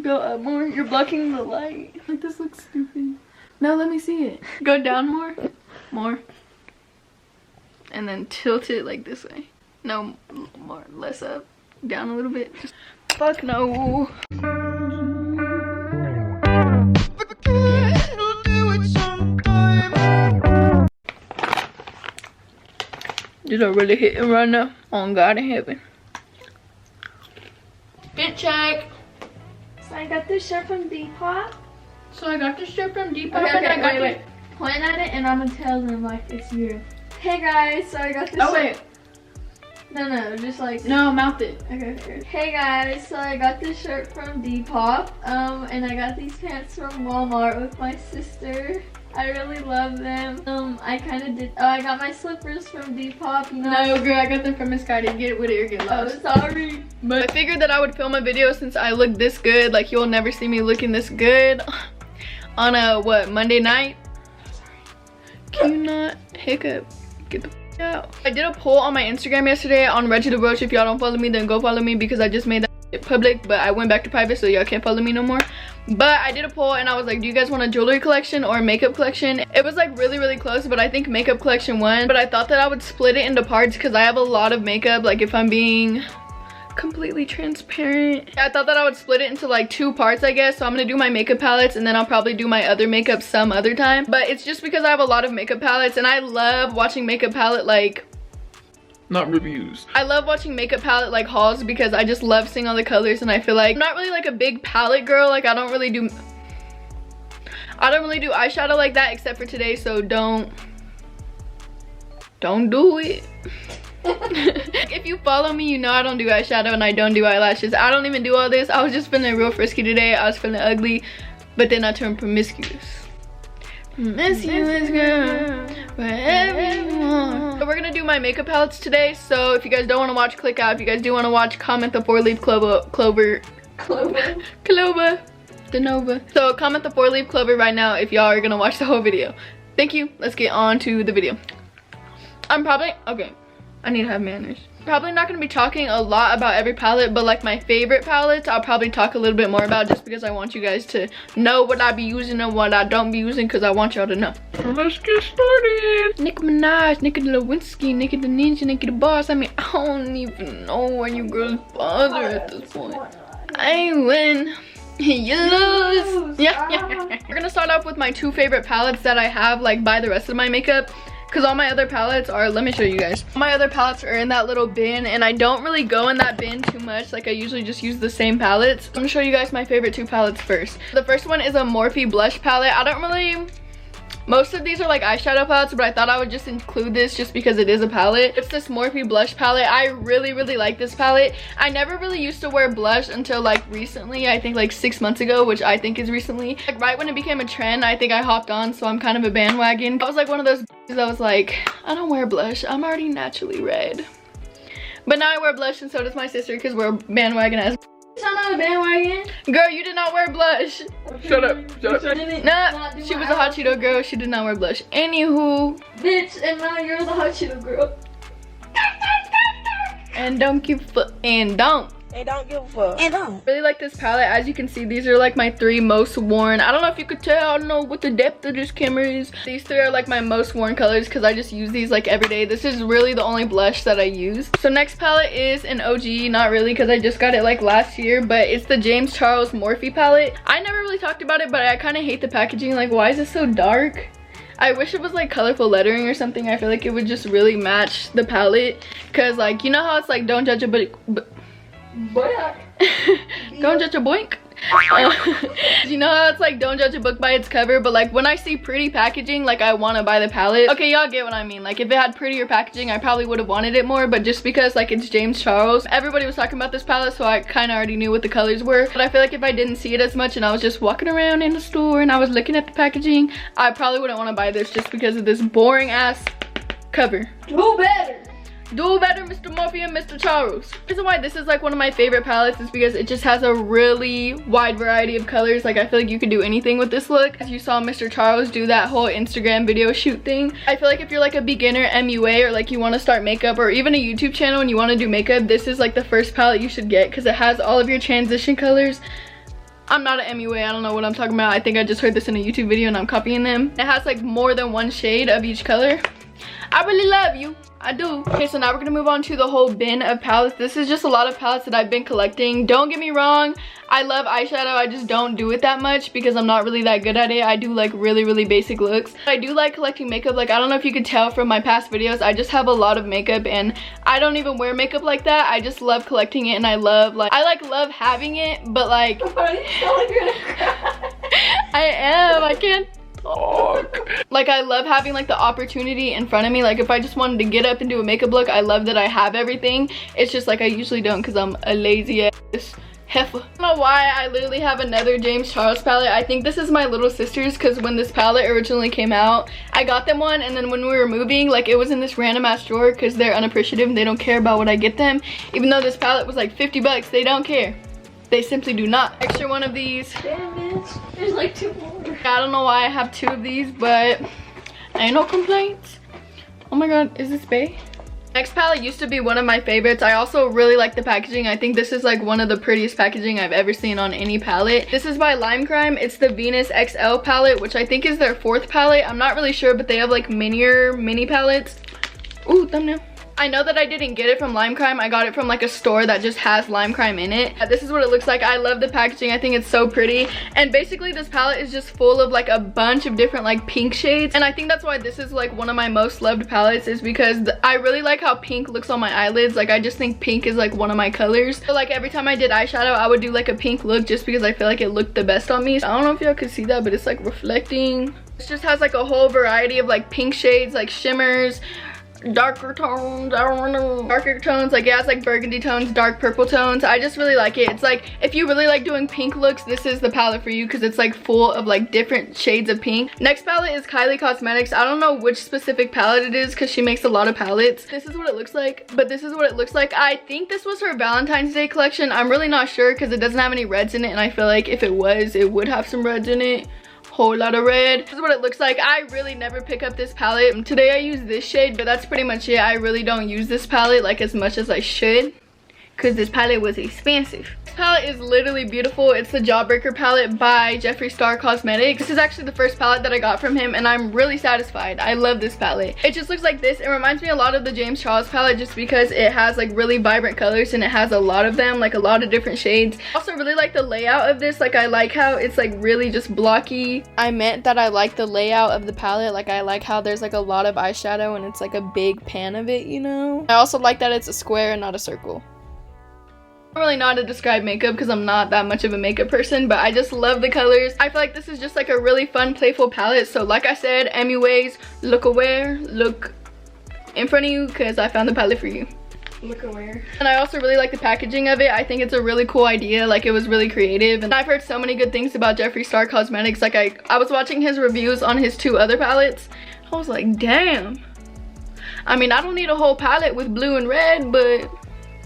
Go up more. You're blocking the light. Like, this looks stupid. No, let me see it. Go down more. More. And then tilt it like this way. No, more. Less up. Down a little bit. Just, fuck no. These are really hitting right now. On God in heaven. Fit check. So I got this shirt from Depop. Okay, wait. Point at it and I'm gonna tell them like it's yours. Hey guys, so I got this shirt. Wait. No, just like No, mouth it. Okay. Hey guys, so I got this shirt from Depop. And I got these pants from Walmart with my sister. I really love them. I kind of did. Oh, I got my slippers from Depop. You know? No, girl, I got them from Miss Sky. Didn't get it with it or get lost. Oh, sorry. But I figured that I would film a video since I look this good. Like, you'll never see me looking this good on a, Monday night? Can you not hiccup? Get the f out. I did a poll on my Instagram yesterday on Reggie the Roach. If y'all don't follow me, then go follow me because I just made that public, but I went back to private, so y'all can't follow me no more. But I did a poll and I was like, do you guys want a jewelry collection or a makeup collection? It was like really close, but I think makeup collection won. But I thought that I would split it into parts because I have a lot of makeup. Like, if I'm being completely transparent, I thought that I would split it into like 2 parts, I guess. So I'm gonna do my makeup palettes and then I'll probably do my other makeup some other time. But it's just because I have a lot of makeup palettes and I love watching makeup palette like not reviews. I love watching makeup palette like hauls because I just love seeing all the colors, and I feel like I'm not really like a big palette girl. Like, I don't really do eyeshadow like that except for today, so don't do it. If you follow me, you know I don't do eyeshadow and I don't do eyelashes. I don't even do all this. I was just feeling real frisky today. I was feeling ugly, but then I turned promiscuous. Promiscuous girl, wherever you want. So we're gonna do my makeup palettes today. So if you guys don't want to watch, click out. If you guys do want to watch, comment the 4-leaf clover. The Nova. So comment the 4-leaf clover right now if y'all are gonna watch the whole video. Thank you. Let's get on to the video. Okay, I need to have manners. Probably not gonna be talking a lot about every palette, but like my favorite palettes I'll probably talk a little bit more about, just because I want you guys to know what I be using and what I don't be using, because I want y'all to know. Let's get started. Nicki Minaj, Nicki the Lewinsky, Nicki the Ninja, Nicki the Boss. I mean, I don't even know where you girls bother at this point. I win. You lose. Yeah. We're gonna start off with my 2 favorite palettes that I have like by the rest of my makeup, because all my other palettes are, let me show you guys. My other palettes are in that little bin, and I don't really go in that bin too much. Like, I usually just use the same palettes. I'm gonna show you guys my favorite 2 palettes first. The first one is a Morphe blush palette. I don't really, most of these are like eyeshadow palettes, but I thought I would just include this just because it is a palette. It's this Morphe blush palette. I really like this palette. I never really used to wear blush until like recently. I think like 6 months ago, which I think is recently. Like right when it became a trend, I think I hopped on, so I'm kind of a bandwagon. I was like one of those that was like, I don't wear blush. I'm already naturally red. But now I wear blush, and so does my sister, because we're bandwagon ass. I'm not a bandwagon. Girl, you did not wear blush. Shut up. Nah, she was a hot Cheeto girl. She did not wear blush. Anywho. Bitch, and now you're the hot Cheeto girl. And don't give a fuck. And don't give a fuck. And don't. Really like this palette. As you can see, these are like my 3 most worn. I don't know if you could tell. I don't know what the depth of this camera is. These 3 are like my most worn colors because I just use these like every day. This is really the only blush that I use. So next palette is an OG. Not really, because I just got it like last year, but it's the James Charles Morphe palette. I never really talked about it, but I kind of hate the packaging. Like, why is it so dark? I wish it was like colorful lettering or something. I feel like it would just really match the palette, because like, you know how it's like, don't judge a book. Don't judge a boink. You know how it's like, don't judge a book by its cover, but like when I see pretty packaging, like I want to buy the palette. Okay, y'all get what I mean. Like if it had prettier packaging, I probably would have wanted it more, but just because like it's James Charles, everybody was talking about this palette, so I kind of already knew what the colors were. But I feel like if I didn't see it as much and I was just walking around in the store and I was looking at the packaging, I probably wouldn't want to buy this just because of this boring ass cover. Do better. Do better, Mr. Morphe and Mr. Charles. The reason why this is like one of my favorite palettes is because it just has a really wide variety of colors. Like I feel like you could do anything with this look. As you saw Mr. Charles do that whole Instagram video shoot thing. I feel like if you're like a beginner MUA, or like you want to start makeup, or even a YouTube channel and you want to do makeup, this is like the first palette you should get, because it has all of your transition colors. I'm not an MUA, I don't know what I'm talking about. I think I just heard this in a YouTube video and I'm copying them. It has like more than one shade of each color. I really love you. I do. Okay, so now we're gonna move on to the whole bin of palettes. This is just a lot of palettes that I've been collecting. Don't get me wrong, I love eyeshadow. I just don't do it that much because I'm not really that good at it. I do like really basic looks. I do like collecting makeup. Like, I don't know if you could tell from my past videos, I just have a lot of makeup and I don't even wear makeup like that. I just love collecting it and I love love having it, but like I am. I can't talk. Like, I love having like the opportunity in front of me. Like, if I just wanted to get up and do a makeup look, I love that I have everything. It's just like I usually don't because I'm a lazy ass heifer. I don't know why I literally have another James Charles palette. I think this is my little sister's because when this palette originally came out, I got them one, and then when we were moving, like, it was in this random ass drawer because they're unappreciative and they don't care about what I get them. Even though this palette was like 50 bucks, they don't care. They simply do not. Extra one of these. Damn it. There's like 2 more. I don't know why I have 2 of these, but ain't no complaints. Oh my god, is this Bae? Next palette used to be one of my favorites. I also really like the packaging. I think this is like one of the prettiest packaging I've ever seen on any palette. This is by Lime Crime. It's the Venus XL palette, which I think is their 4th palette. I'm not really sure, but they have like mini palettes. Ooh, thumbnail. I know that I didn't get it from Lime Crime. I got it from like a store that just has Lime Crime in it. This is what it looks like. I love the packaging. I think it's so pretty. And basically this palette is just full of like a bunch of different like pink shades. And I think that's why this is like one of my most loved palettes, is because I really like how pink looks on my eyelids. Like, I just think pink is like one of my colors. So like every time I did eyeshadow, I would do like a pink look just because I feel like it looked the best on me. So I don't know if y'all could see that, but it's like reflecting. This just has like a whole variety of like pink shades, like shimmers, darker tones. I don't know, darker tones. Like, it has like burgundy tones, dark purple tones. I just really like it. It's like, if you really like doing pink looks, this is the palette for you because it's like full of like different shades of pink. Next palette is Kylie Cosmetics. I don't know which specific palette it is because she makes a lot of palettes. This is what it looks like, but this is what it looks like. I think this was her Valentine's Day collection. I'm really not sure because it doesn't have any reds in it, and I feel like if it was, it would have some reds in it. Whole lot of red. This is what it looks like. I really never pick up this palette. Today I use this shade, but that's pretty much it. I really don't use this palette like as much as I should because this palette was expensive. This palette is literally beautiful. It's the Jawbreaker palette by Jeffree Star Cosmetics. This is actually the first palette that I got from him and I'm really satisfied. I love this palette. It just looks like this. It reminds me a lot of the James Charles palette just because it has like really vibrant colors and it has a lot of them, like a lot of different shades. I also really like the layout of this. Like, I like how it's like really just blocky. I meant that I like the layout of the palette. Like, I like how there's like a lot of eyeshadow and it's like a big pan of it, you know? I also like that it's a square and not a circle. I don't really know how to describe makeup because I'm not that much of a makeup person, but I just love the colors. I feel like this is just like a really fun, playful palette. So like I said, MUAs, look aware, look in front of you because I found the palette for you. Look aware. And I also really like the packaging of it. I think it's a really cool idea. Like, it was really creative. And I've heard so many good things about Jeffree Star Cosmetics. Like, I was watching his reviews on his 2 other palettes. I was like, damn. I mean, I don't need a whole palette with blue and red, but...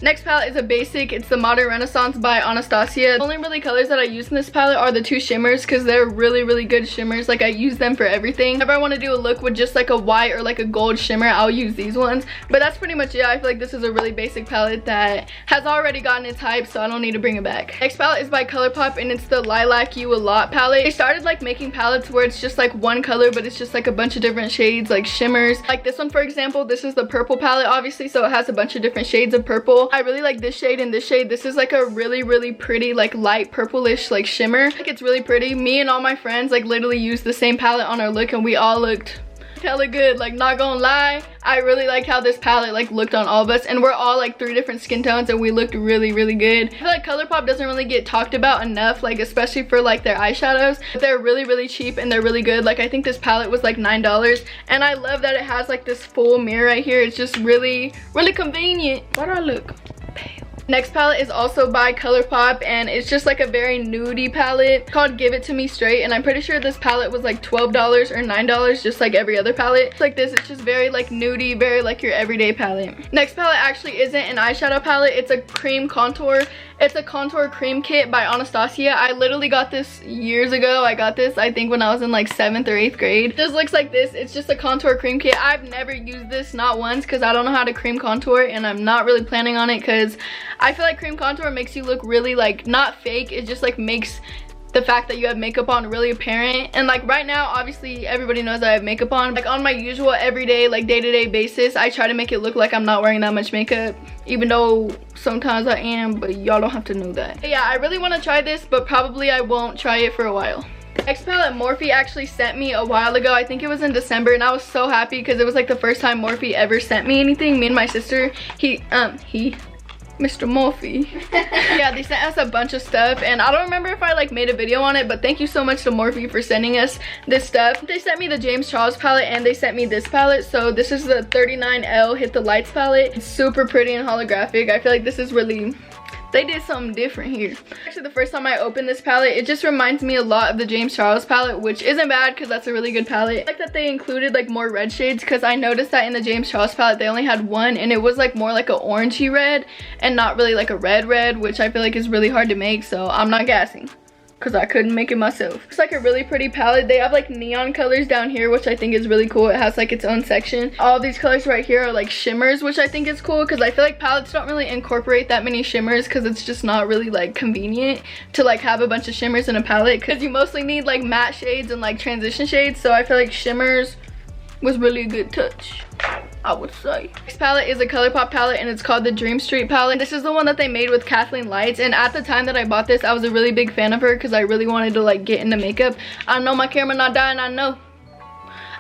Next palette is a basic. It's the Modern Renaissance by Anastasia. The only really colors that I use in this palette are the 2 shimmers because they're really good shimmers. Like, I use them for everything. Whenever I want to do a look with just like a white or like a gold shimmer, I'll use these ones. But that's pretty much it. I feel like this is a really basic palette that has already gotten its hype, so I don't need to bring it back. Next palette is by ColorPop and it's the Lilac You A Lot palette. They started like making palettes where it's just like one color, but it's just like a bunch of different shades, like shimmers. Like this one, for example, this is the purple palette, obviously, so it has a bunch of different shades of purple. I really like this shade and this shade. This is like a really pretty like light purplish like shimmer. Like, it's really pretty. Me and all my friends like literally used the same palette on our look and we all looked hella good. Like, not gonna lie, I really like how this palette like looked on all of us, and we're all like 3 different skin tones and we looked really good. I feel like ColourPop doesn't really get talked about enough, like especially for like their eyeshadows, but they're really cheap and they're really good. Like, I think this palette was like $9 and I love that it has like this full mirror right here. It's just really convenient. Why do I look pale? Next palette is also by ColourPop and it's just like a very nudie palette. It's called Give It To Me Straight and I'm pretty sure this palette was like $12 or $9 just like every other palette. It's like this. It's just very like nudie, very like your everyday palette. Next palette actually isn't an eyeshadow palette. It's a cream contour. It's a contour cream kit by Anastasia. I literally got this years ago. I got this I think when I was in like 7th or 8th grade. It just looks like this. It's just a contour cream kit. I've never used this, not once, because I don't know how to cream contour and I'm not really planning on it because I feel like cream contour makes you look really like not fake. It just like makes the fact that you have makeup on really apparent. And like right now, obviously everybody knows I have makeup on. Like on my usual everyday, like day-to-day basis, I try to make it look like I'm not wearing that much makeup, even though sometimes I am, but y'all don't have to know that. But yeah, I really want to try this, but probably I won't try it for a while. Next palette Morphe actually sent me a while ago. I think it was in December, and I was so happy because it was like the first time Morphe ever sent me anything. Me and my sister, Mr. Morphe. Yeah, they sent us a bunch of stuff, and I don't remember if I like made a video on it, but thank you so much to Morphe for sending us this stuff. They sent me the James Charles palette, and they sent me this palette. So this is the 39L Hit the Lights palette. It's super pretty and holographic. I feel like this is really, they did something different here. Actually, the first time I opened this palette, it just reminds me a lot of the James Charles palette, which isn't bad because that's a really good palette. I like that they included like more red shades, because I noticed that in the James Charles palette they only had one, and it was like more like an orangey red and not really like a red, which I feel like is really hard to make, so I'm not gassing because I couldn't make it myself. It's like a really pretty palette. They have like neon colors down here, which I think is really cool. It has like its own section. All these colors right here are like shimmers, which I think is cool because I feel like palettes don't really incorporate that many shimmers because it's just not really like convenient to like have a bunch of shimmers in a palette, because you mostly need like matte shades and like transition shades. So I feel like shimmers was really a good touch, I would say. Next palette is a ColorPop palette, and it's called the Dream Street palette. This is the one that they made with Kathleen Lights, and at the time that I bought this, I was a really big fan of her because I really wanted to like get into makeup. I know my camera not dying, I know.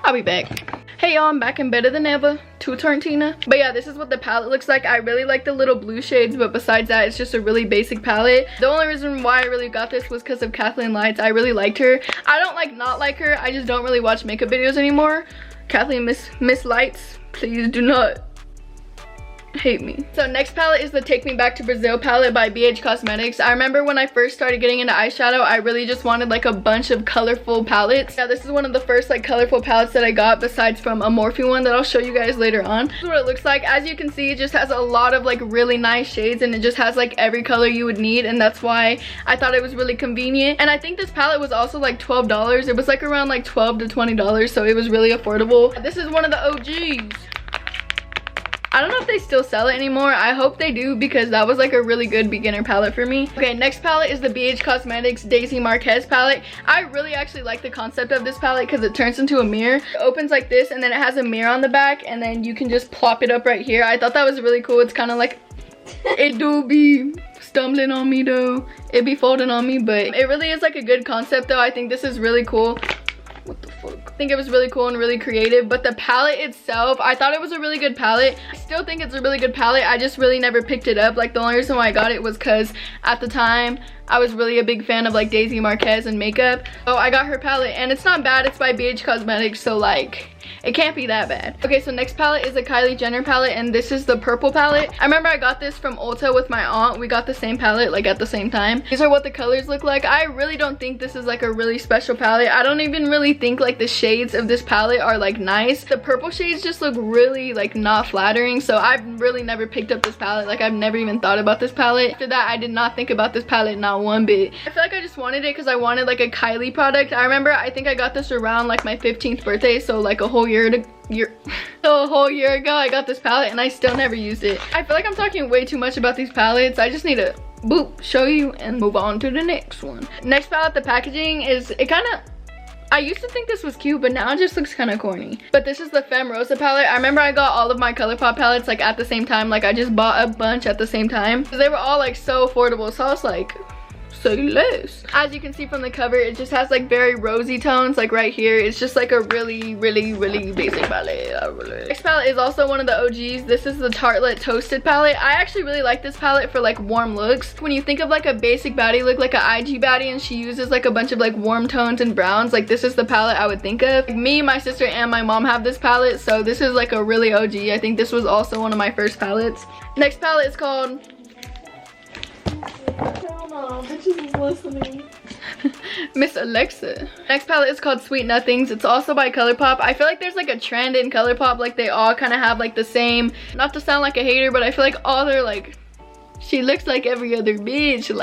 I'll be back. Hey y'all, I'm back and better than ever. To Tarantino. But yeah, this is what the palette looks like. I really like the little blue shades, but besides that, it's just a really basic palette. The only reason why I really got this was because of Kathleen Lights. I really liked her. I don't like not like her, I just don't really watch makeup videos anymore. Kathleen Miss Lights, please do not hate me. So next palette is the Take Me Back to Brazil palette by BH Cosmetics. I remember when I first started getting into eyeshadow, I really just wanted like a bunch of colorful palettes. Yeah, this is one of the first like colorful palettes that I got, besides from a Morphe one that I'll show you guys later on. This is what it looks like. As you can see, it just has a lot of like really nice shades, and it just has like every color you would need, and that's why I thought it was really convenient. And I think this palette was also like $12. It was like around like $12 to $20, so it was really affordable. This is one of the OGs. I don't know if they still sell it anymore. I hope they do, because that was like a really good beginner palette for me. Okay, next palette is the BH Cosmetics Daisy Marquez palette. I really actually like the concept of this palette because it turns into a mirror. It opens like this, and then it has a mirror on the back, and then you can just plop it up right here. I thought that was really cool. It's kind of like, it do be stumbling on me though. It be folding on me, but it really is like a good concept though. I think this is really cool. What the fuck? I think it was really cool and really creative, but the palette itself, I thought it was a really good palette. I still think it's a really good palette. I just really never picked it up. Like the only reason why I got it was because at the time I was really a big fan of like Daisy Marquez and makeup. So I got her palette, and it's not bad. It's by BH Cosmetics, so like it can't be that bad. Okay, so next palette is a Kylie Jenner palette, and this is the purple palette. I remember I got this from Ulta with my aunt. We got the same palette like at the same time. These are what the colors look like. I really don't think this is like a really special palette. I don't even really think like the shades of this palette are like nice. The purple shades just look really like not flattering, so I've really never picked up this palette. Like I've never even thought about this palette. After that, I did not think about this palette, not one bit. I feel like I just wanted it because I wanted like a Kylie product. I remember I think I got this around like my 15th birthday, so like a whole year ago I got this palette, and I still never used it. I feel like I'm talking way too much about these palettes. I just need to boop show you and move on to the next one. Next palette, the packaging is, it kind of, I used to think this was cute, but now it just looks kind of corny. But this is the Femme Rosa palette. I remember I got all of my ColorPop palettes like at the same time. Like I just bought a bunch at the same time. They were all like so affordable, so I was like, say less. As you can see from the cover, it just has like very rosy tones. Like right here, it's just like a really basic palette. Next palette is also one of the OGs. This is the Tartelette Toasted palette. I actually really like this palette for like warm looks. When you think of like a basic baddie look, like an IG baddie, and she uses like a bunch of like warm tones and browns, like this is the palette I would think of. Like, me, my sister, and my mom have this palette, so this is like a really OG. I think this was also one of my first palettes. Next palette is called bitches is listening. Miss Alexa. Next palette is called Sweet Nothings. It's also by ColorPop. I feel like there's like a trend in ColorPop, like they all kind of have like the same, not to sound like a hater, but I feel like all they're like, she looks like every other bitch,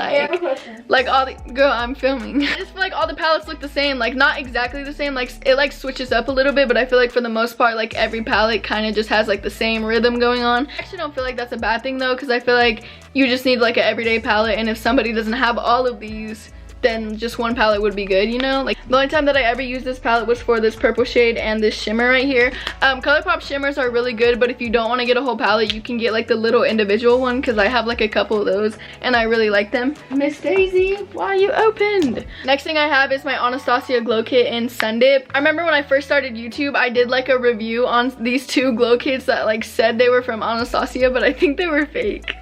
like all the, girl, I'm filming. I just feel like all the palettes look the same, like not exactly the same, like it like switches up a little bit, but I feel like for the most part, like every palette kind of just has like the same rhythm going on. I actually don't feel like that's a bad thing though, because I feel like you just need like an everyday palette, and if somebody doesn't have all of these, then just one palette would be good, you know? Like the only time that I ever used this palette was for this purple shade and this shimmer right here. ColorPop shimmers are really good, but if you don't want to get a whole palette, you can get like the little individual one, because I have like a couple of those and I really like them. Miss Daisy, why you opened? Next thing I have is my Anastasia glow kit in Sun Dip. I remember when I first started YouTube, I did like a review on these two glow kits that like said they were from Anastasia, but I think they were fake.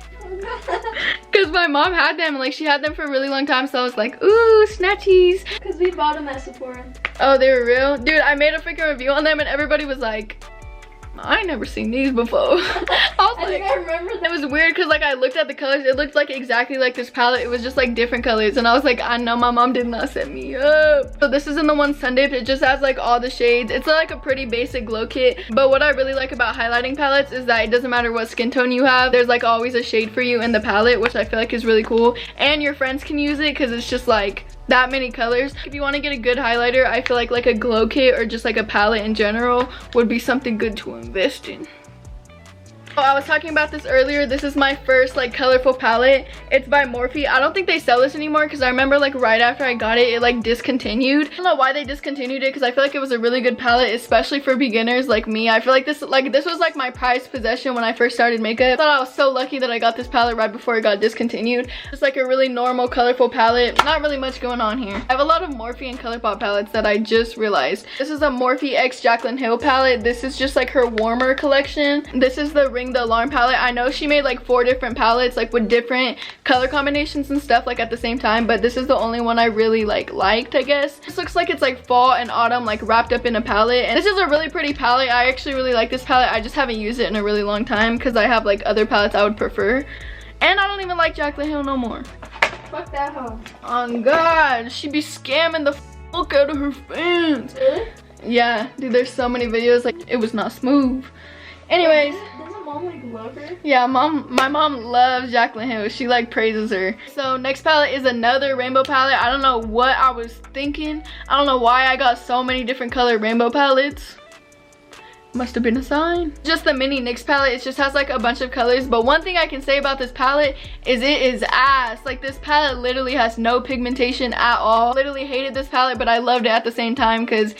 Because my mom had them, like she had them for a really long time, so I was like, ooh, snatchies. Because we bought them at Sephora. Oh, they were real? Dude, I made a freaking review on them and everybody was like, I ain't never seen these before. I think I remember that. It was weird because like I looked at the colors, it looked like exactly like this palette. It was just like different colors and I was like, I know my mom did not set me up. So this is in the one Sun Dip. It just has like all the shades. It's like a pretty basic glow kit, but what I really like about highlighting palettes is that it doesn't matter what skin tone you have, there's like always a shade for you in the palette, which I feel like is really cool, and your friends can use it because it's just like that many colors. If you want to get a good highlighter, I feel like a glow kit or just like a palette in general would be something good to invest in. Oh, I was talking about this earlier. This is my first like colorful palette. It's by Morphe. I don't think they sell this anymore because I remember like right after I got it, it like discontinued. I don't know why they discontinued it because I feel like it was a really good palette, especially for beginners like me. I feel like this was like my prized possession when I first started makeup. I thought I was so lucky that I got this palette right before it got discontinued. Just like a really normal colorful palette. Not really much going on here. I have a lot of Morphe and ColorPop palettes that I just realized. This is a Morphe x Jaclyn Hill palette. This is just like her warmer collection. This is the Ring the Alarm palette. I know she made like 4 different palettes like with different color combinations and stuff like at the same time, but this is the only one I really liked, I guess. This looks like it's like fall and autumn like wrapped up in a palette, and this is a really pretty palette. I actually really like this palette. I just haven't used it in a really long time because I have like other palettes I would prefer, and I don't even like Jaclyn Hill no more. Fuck that hoe. Oh god, she be scamming the fuck out of her fans. Really? Yeah, dude, there's so many videos like it was not smooth. Anyways, doesn't mom like love her? Yeah, my mom loves Jaclyn Hill. She like praises her. So next palette is another rainbow palette. I don't know what I was thinking. I don't know why I got so many different color rainbow palettes. Must have been a sign. Just the mini NYX palette. It just has like a bunch of colors, but one thing I can say about this palette is it is ass. Like this palette literally has no pigmentation at all. Literally hated this palette, but I loved it at the same time because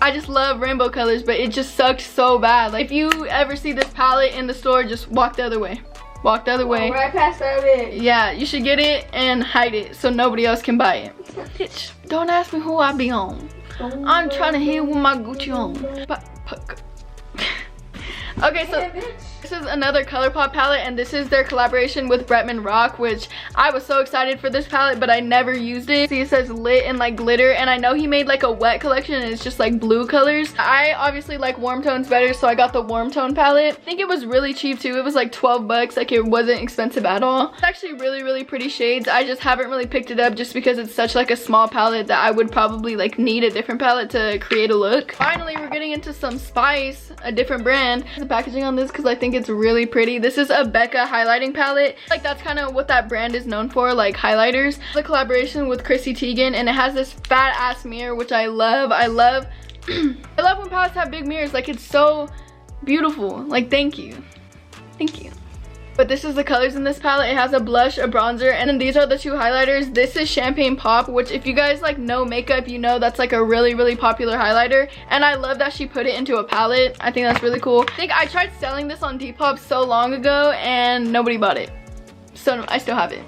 I just love rainbow colors, but it just sucked so bad. Like if you ever see this palette in the store, just walk the other way. Walk the other way. Right past it. Yeah, you should get it and hide it so nobody else can buy it. Bitch, don't ask me who I be on. I'm trying to hit with my Gucci on. Okay, so this is another ColorPop palette, and this is their collaboration with Bretman Rock, which I was so excited for this palette, but I never used it. See, it says lit and like glitter, and I know he made like a wet collection and it's just like blue colors. I obviously like warm tones better, so I got the warm tone palette. I think it was really cheap too. It was like 12 bucks. Like it wasn't expensive at all. It's actually really pretty shades. I just haven't really picked it up just because it's such like a small palette that I would probably like need a different palette to create a look. Finally, we're getting into some Spice, a different brand. The packaging on this because I think it's really pretty. This is a Becca highlighting palette. Like that's kind of what that brand is known for, like highlighters. The collaboration with Chrissy Teigen, and it has this fat ass mirror, which I love. I love when palettes have big mirrors. Like it's so beautiful. Like thank you. But this is the colors in this palette. It has a blush, a bronzer, and then these are the 2 highlighters. This is Champagne Pop, which if you guys like know makeup, you know that's like a really popular highlighter. And I love that she put it into a palette. I think that's really cool. I think I tried selling this on Depop so long ago and nobody bought it. So I still have it.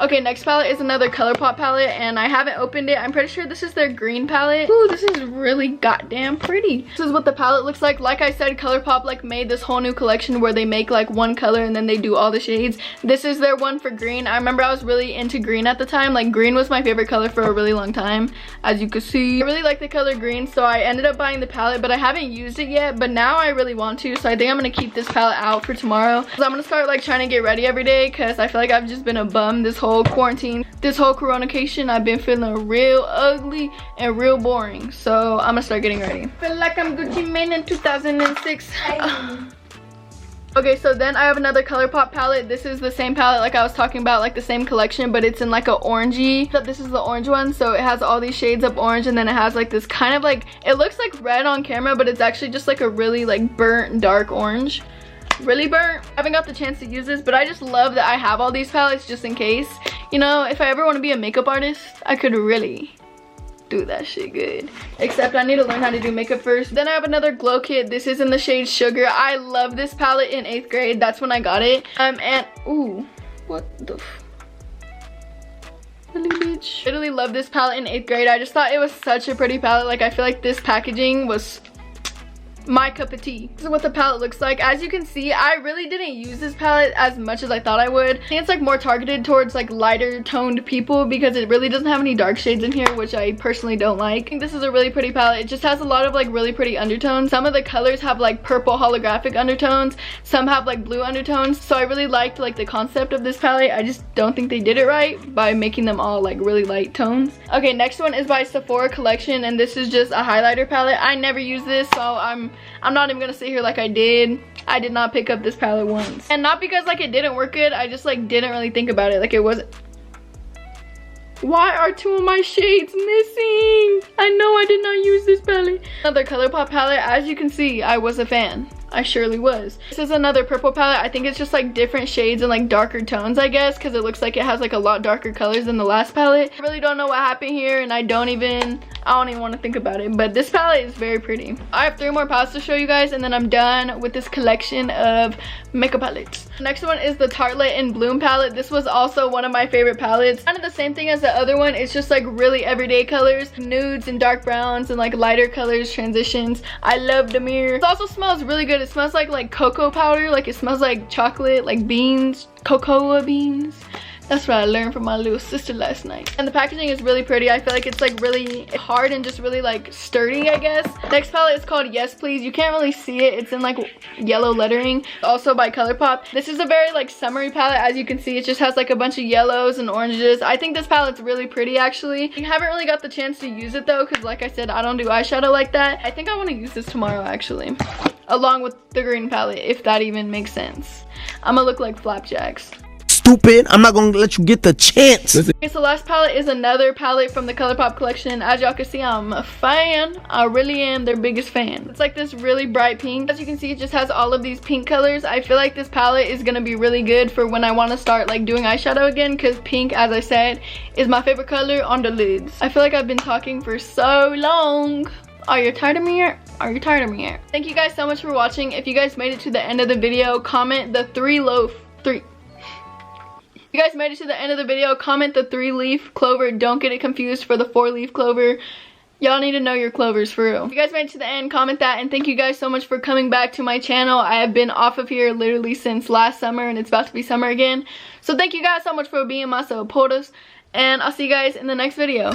Okay, next palette is another ColorPop palette, and I haven't opened it. I'm pretty sure this is their green palette. Ooh, this is really goddamn pretty. This is what the palette looks like. Like I said, ColorPop like made this whole new collection where they make like one color and then they do all the shades. This is their one for green. I remember I was really into green at the time. Like green was my favorite color for a really long time, as you can see. I really like the color green, so I ended up buying the palette, but I haven't used it yet, but now I really want to, so I think I'm gonna keep this palette out for tomorrow. So I'm gonna start like trying to get ready every day because I feel like I've just been a bum this whole quarantine. This whole coronation, I've been feeling real ugly and real boring, so I'm gonna start getting ready. I feel like I'm Gucci Mane in 2006. Okay, so then I have another ColorPop palette. This is the same palette like I was talking about, like the same collection, but it's in like a orangey. But this is the orange one, so it has all these shades of orange, and then it has like this kind of like, it looks like red on camera, but it's actually just like a really like burnt dark orange. Really burnt. I haven't got the chance to use this, but I just love that I have all these palettes just in case, You know, if I ever want to be a makeup artist, I could really do that shit good. Except I need to learn how to do makeup first. Then I have another glow kit. This is in the shade Sugar. I love this palette in 8th grade. That's when I got it. And ooh, what the really, bitch? Literally love this palette in 8th grade. I just thought it was such a pretty palette. Like, I feel like this packaging was my cup of tea. This is what the palette looks like. As you can see, I really didn't use this palette as much as I thought I would. I think it's like more targeted towards like lighter toned people because it really doesn't have any dark shades in here, which I personally don't like. I think this is a really pretty palette. It just has a lot of like really pretty undertones. Some of the colors have like purple holographic undertones. Some have like blue undertones. So I really liked like the concept of this palette. I just don't think they did it right by making them all like really light tones. Okay, next one is by Sephora Collection, and this is just a highlighter palette. I never use this, so I'm not even gonna sit here like I did. I did not pick up this palette once. And not because like it didn't work good, I just like didn't really think about it. Like it wasn't. Why are 2 of my shades missing? I know I did not use this palette. Another ColorPop palette. As you can see, I was a fan. I surely was. This is another purple palette. I think it's just like different shades and like darker tones, I guess, because it looks like it has like a lot darker colors than the last palette. I really don't know what happened here, and I don't even want to think about it, but this palette is very pretty. I have 3 more palettes to show you guys, and then I'm done with this collection of makeup palettes. The next one is the Tartelette in Bloom palette. This was also one of my favorite palettes. Kind of the same thing as the other one. It's just like really everyday colors, nudes and dark browns and like lighter colors, transitions. I love the mirror. It also smells really good. It smells like cocoa powder. Like it smells like chocolate, like beans, cocoa beans. That's what I learned from my little sister last night. And the packaging is really pretty. I feel like it's like really hard and just really like sturdy, I guess. Next palette is called Yes Please. You can't really see it. It's in like yellow lettering. Also by ColourPop. This is a very like summery palette. As you can see, it just has like a bunch of yellows and oranges. I think this palette's really pretty actually. I haven't really got the chance to use it though, because like I said, I don't do eyeshadow like that. I think I want to use this tomorrow actually, along with the green palette, if that even makes sense. I'm gonna look like flapjacks. Stupid. I'm not gonna let you get the chance. Okay, so last palette is another palette from the ColourPop collection. As y'all can see, I'm a fan. I really am their biggest fan. It's like this really bright pink. As you can see, it just has all of these pink colors. I feel like this palette is gonna be really good for when I want to start like doing eyeshadow again, because pink, as I said, is my favorite color on the lids. I feel like I've been talking for so long. Are you tired of me yet? Are you tired of me yet? Thank you guys so much for watching. If you guys made it to the end of the video, comment the 3 If you guys made it to the end of the video, comment the 3-leaf clover. Don't get it confused for the 4-leaf clover. Y'all need to know your clovers for real. If you guys made it to the end, comment that. And thank you guys so much for coming back to my channel. I have been off of here literally since last summer, and it's about to be summer again. So thank you guys so much for being my supporters. And I'll see you guys in the next video.